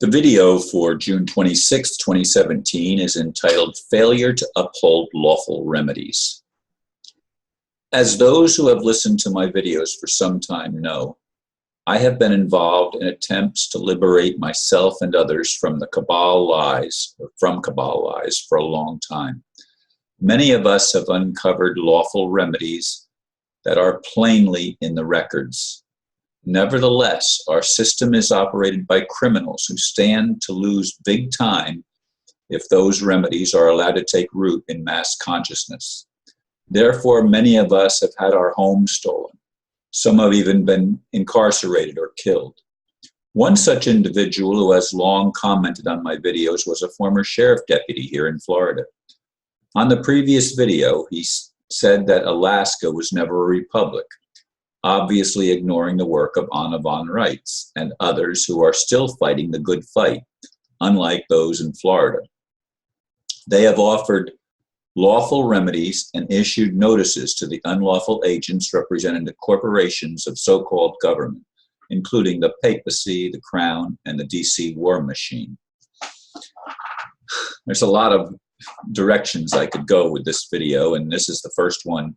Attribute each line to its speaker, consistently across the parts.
Speaker 1: The video for June 26, 2017 is entitled Failure to Uphold Lawful Remedies. As those who have listened to my videos for some time know, I have been involved in attempts to liberate myself and others from cabal lies for a long time. Many of us have uncovered lawful remedies that are plainly in the records. Nevertheless, our system is operated by criminals who stand to lose big time if those remedies are allowed to take root in mass consciousness. Therefore, many of us have had our homes stolen. Some have even been incarcerated or killed. One such individual who has long commented on my videos was a former sheriff deputy here in Florida. On the previous video, he said that Alaska was never a republic, obviously ignoring the work of Anna von Reitz and others who are still fighting the good fight, unlike those in Florida. They have offered lawful remedies and issued notices to the unlawful agents representing the corporations of so-called government, including the papacy, the crown, and the DC war machine. There's a lot of directions I could go with this video, and this is the first one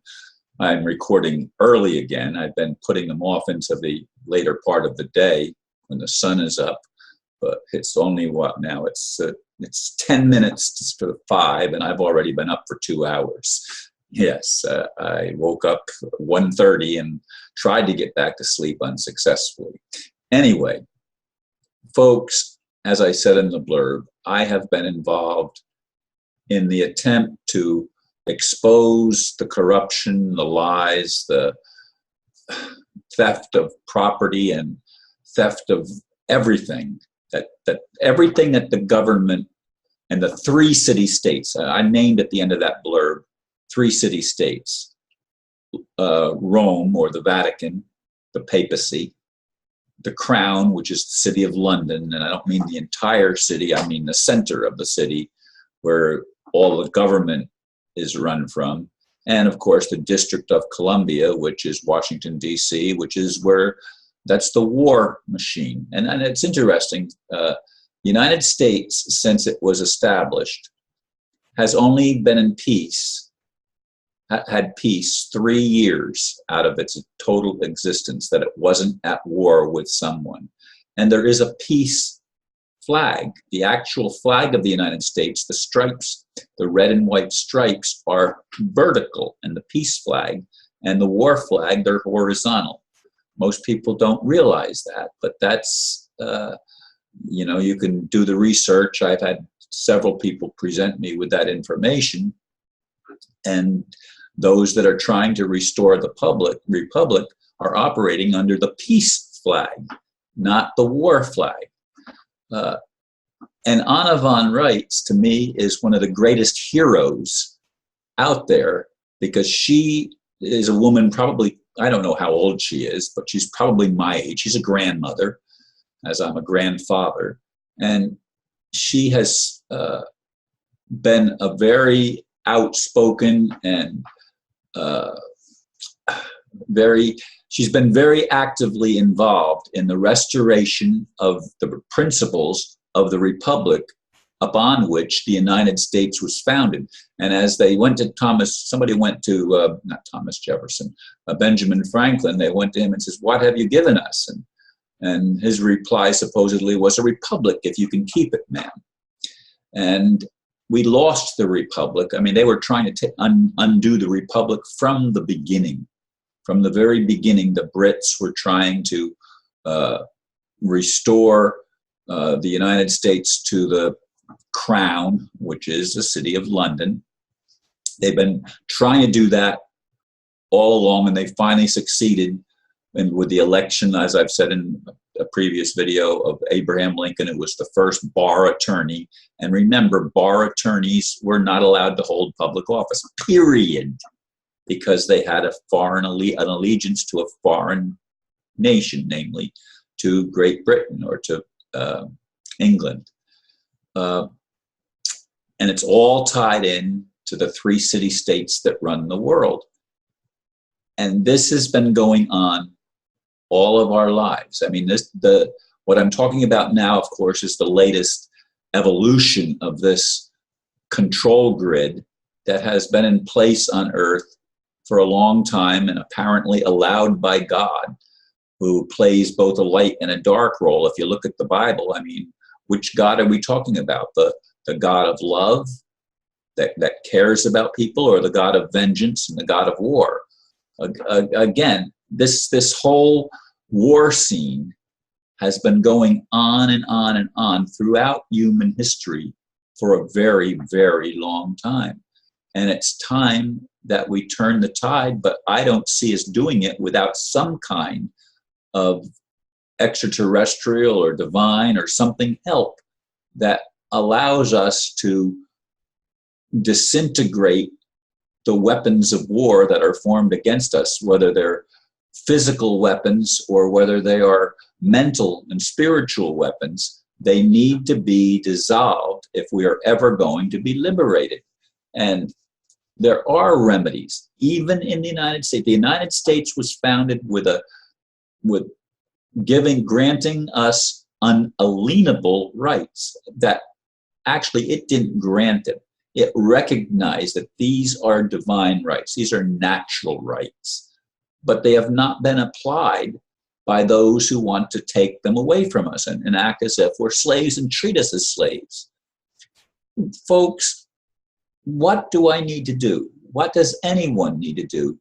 Speaker 1: I'm recording early again. I've been putting them off into the later part of the day when the sun is up, but it's only what now? It's 10 minutes to 5, and I've already been up for 2 hours. Yes, I woke up 1:30 and tried to get back to sleep unsuccessfully. Anyway, folks, as I said in the blurb, I have been involved in the attempt to expose the corruption, the lies, the theft of property and theft of everything, that everything that the government and the 3 city-states, I named at the end of that blurb, 3 city-states, Rome or the Vatican, the papacy, the crown, which is the city of London, and I don't mean the entire city, I mean the center of the city where all the government is run from, and of course the District of Columbia, which is Washington, D.C., which is where that's the war machine. And it's interesting, the United States, since it was established, has only been in peace, had peace 3 years out of its total existence, that it wasn't at war with someone. And there is a peace flag. The actual flag of the United States, the stripes, the red and white stripes are vertical in the peace flag, and the war flag, they're horizontal. Most people don't realize that, but that's, you can do the research. I've had several people present me with that information, and those that are trying to restore the republic are operating under the peace flag, not the war flag. And Anna von Reitz, to me, is one of the greatest heroes out there, because she is a woman, probably, I don't know how old she is, but she's probably my age. She's a grandmother, as I'm a grandfather. And she has been a very outspoken and she's been very actively involved in the restoration of the principles of the republic upon which the United States was founded. And as they went to somebody went to, not Thomas Jefferson, Benjamin Franklin, they went to him and says, "What have you given us?" And his reply supposedly was, "A republic, if you can keep it, ma'am." And we lost the republic. I mean, they were trying to undo the republic from the beginning. From the very beginning, the Brits were trying to restore the United States to the crown, which is the city of London. They've been trying to do that all along, and they finally succeeded. And with the election, as I've said in a previous video, of Abraham Lincoln, it was the first bar attorney. And remember, bar attorneys were not allowed to hold public office, period, because they had an allegiance to a foreign nation, namely to Great Britain or to England. And it's all tied in to the 3 city-states that run the world. And this has been going on all of our lives. I mean, What I'm talking about now, of course, is the latest evolution of this control grid that has been in place on Earth for a long time and apparently allowed by God, who plays both a light and a dark role. If you look at the Bible, I mean, which God are we talking about? The God of love that cares about people, or the God of vengeance and the God of war? Again, this whole war scene has been going on and on and on throughout human history for a very, very long time. And it's time that we turn the tide, but I don't see us doing it without some kind of extraterrestrial or divine or something help that allows us to disintegrate the weapons of war that are formed against us, whether they're physical weapons or whether they are mental and spiritual weapons. They need to be dissolved if we are ever going to be liberated. And there are remedies, even in the United States. The United States was founded with granting us unalienable rights that actually it didn't grant them. It recognized that these are divine rights. These are natural rights, but they have not been applied by those who want to take them away from us and act as if we're slaves and treat us as slaves. Folks, what do I need to do? What does anyone need to do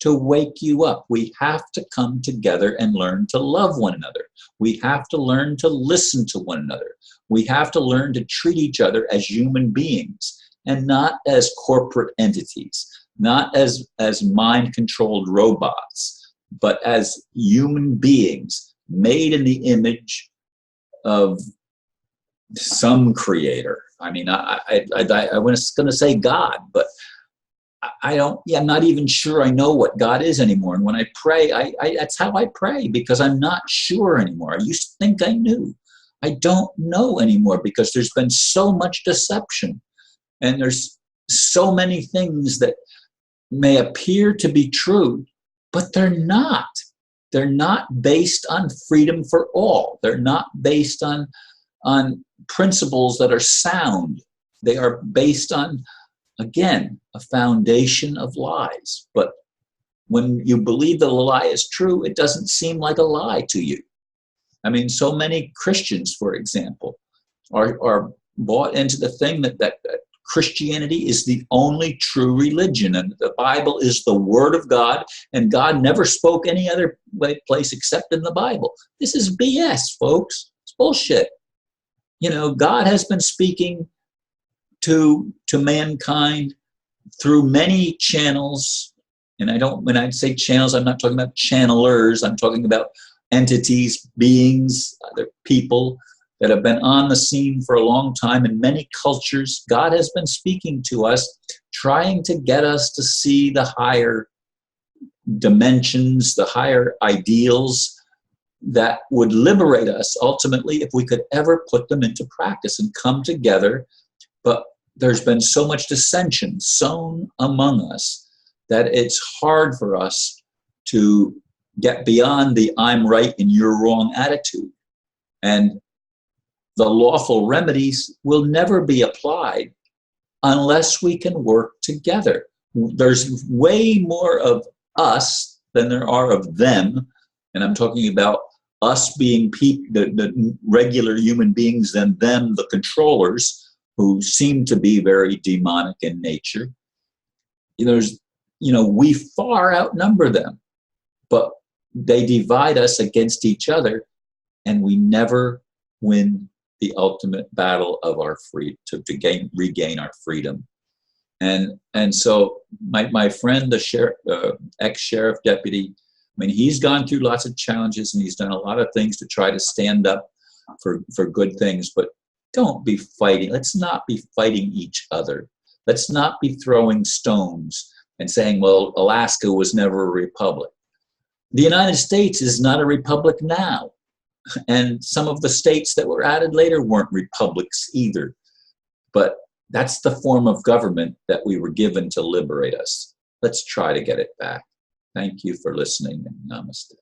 Speaker 1: to wake you up? We have to come together and learn to love one another. We have to learn to listen to one another. We have to learn to treat each other as human beings and not as corporate entities, not as mind-controlled robots, but as human beings made in the image of some creator. I mean, I was going to say God, but I'm not even sure I know what God is anymore. And when I pray, that's how I pray, because I'm not sure anymore. I used to think I knew. I don't know anymore because there's been so much deception. And there's so many things that may appear to be true, but they're not. They're not based on freedom for all. They're not based on principles that are sound. They are based on, again, a foundation of lies. But when you believe that a lie is true, it doesn't seem like a lie to you. I mean, so many Christians, for example, are bought into the thing that Christianity is the only true religion, and the Bible is the Word of God, and God never spoke any other place except in the Bible. This is BS, folks. It's bullshit. You know, God has been speaking to mankind through many channels, and when I say channels, I'm not talking about channelers. I'm talking about entities, beings, other people that have been on the scene for a long time in many cultures. God has been speaking to us, trying to get us to see the higher dimensions, the higher ideals that would liberate us ultimately if we could ever put them into practice and come together. But there's been so much dissension sown among us that it's hard for us to get beyond the I'm right and you're wrong attitude. And the lawful remedies will never be applied unless we can work together. There's way more of us than there are of them. And I'm talking about us being the regular human beings than them, the controllers, who seem to be very demonic in nature. We far outnumber them, but they divide us against each other, and we never win the ultimate battle of our regain our freedom. And so my friend, the ex-sheriff deputy, I mean, he's gone through lots of challenges and he's done a lot of things to try to stand up for good things, but don't be fighting. Let's not be fighting each other. Let's not be throwing stones and saying, well, Alaska was never a republic. The United States is not a republic now. And some of the states that were added later weren't republics either. But that's the form of government that we were given to liberate us. Let's try to get it back. Thank you for listening, and namaste.